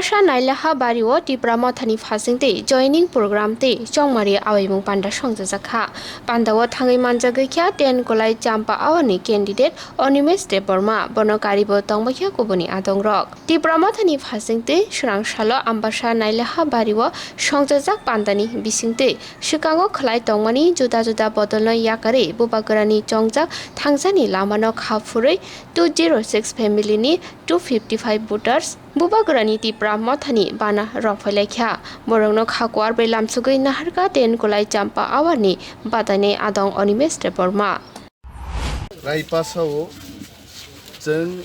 Ambasha Nailaha Bariwo Tipra Mothani Fasingte joining program te Chongmari Awimung Panda Songjaka Pandawo Thangai Manjagakya Ten Kolai Champa Awani candidate Onimes Deborma Bonokaribo Tongbakia Kubuni Adongrok Tipra Mothani Fasingte Shrang Shalo Ambasha Nailaha Bariwo Songjak Pandani Bisingte Chicago Khlai Tongmani Juda Juda Bodolno Yakare Bubagarani Chongjak Thangsani Lamano Khafure 206 family ni 255 voters Bubagarani Tipra Mothani Bana Rofalekha Borongno Khakwar Be Lamsugui Naharka Ten Kolai Champa Awani Badane Adong Onimes Deborma Rai pasao jeng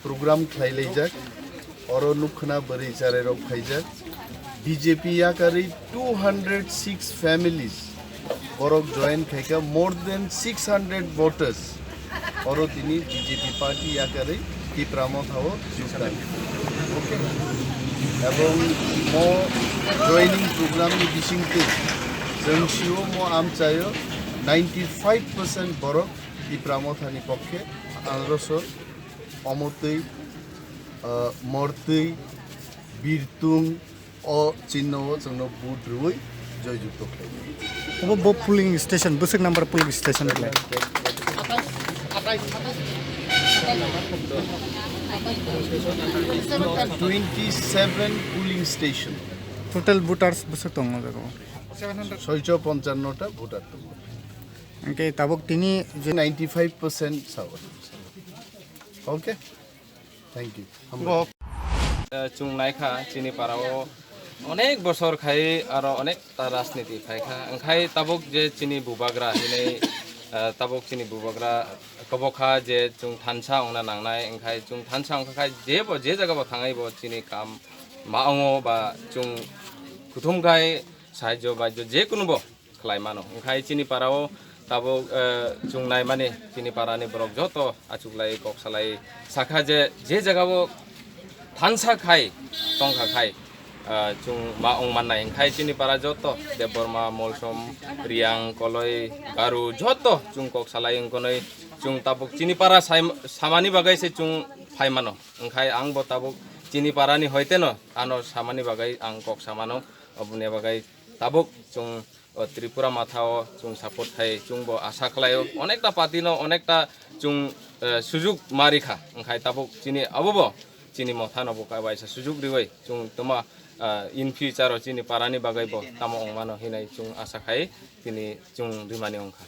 program khlailejak oro nukhna bari chare rok khaijak BJP yakari 206 families borok join khaika more than 600 voters oro tini BJP party yakari Tipra Mothao juktan okay এবং mo joining program ni bisingte jengsiu mo amchayo 95% borok Tipra Mothani পক্ষে আনরসর অমতই মর্তই বীরতুং ও চিহ্ন जोंनो बुद्रुই জয়যুক্ত খাই वो polling station बुसक number polling station है 27 polling station total voters बुसक तो होगा 655টা ভোটার তো इनके ताबक तिनी 95% সাওয়ার ওকে থ্যাংক ইউ চুংনাইখা চিনি পারাও অনেক বছর খাই আর অনেক রাজনীতি খাইখা ওখাই তাবক যে চিনি বুবাগ্রা হিনে তাবক চিনি বুবাগ্রা কবখা যে চুং থানসা ওনা নাংনাই ওখাই চুং থানসা ওখাই যে জায়গাবো থাঙাইবো চিনি কাম মাও বা চুং কুথুমগাই সাহায্য বাহ্য যে কোনোবো খালাই মানো ওখাই চিনি পারাও তাবক চুংনাই মানে চিনি পারানি বরক যত আচুকলাই ককসালাই সাখা যে জায়গাবো থানসা খাই টংখা খাই চুং মা অং মাননাই খাই চিনি পারা যত দেববর্মা মলসম রিয়াং কলই গারু যত চুং কক সালাই অঙ্কনই চুং তাবক চিনি পারা সামানি বাগাইছে চুং ফাই মানো ওখাই আং ব তাবক চিনি পারানি হইতে ন আনো সামানি বাগাই আং কক সামানো অবনে বাগাই তাবক চুং ত্রিপুরা মাথাও চুং সাপোর্ট খাই চুং ব আশা খালায়ও অনেকটা পাতিনো অনেকটা চুং সুযোগ মারিখা ওখাই তাবক চিনি আবব চিনি মথা নবকাই বাইসা সুযোগ দিবই চুং তোমা ইন ফিউচার চিনি পারানি বাগাইব তামো অংমানো হিনাই চুং আশা খাই তিনি চুং রিমানি অংখা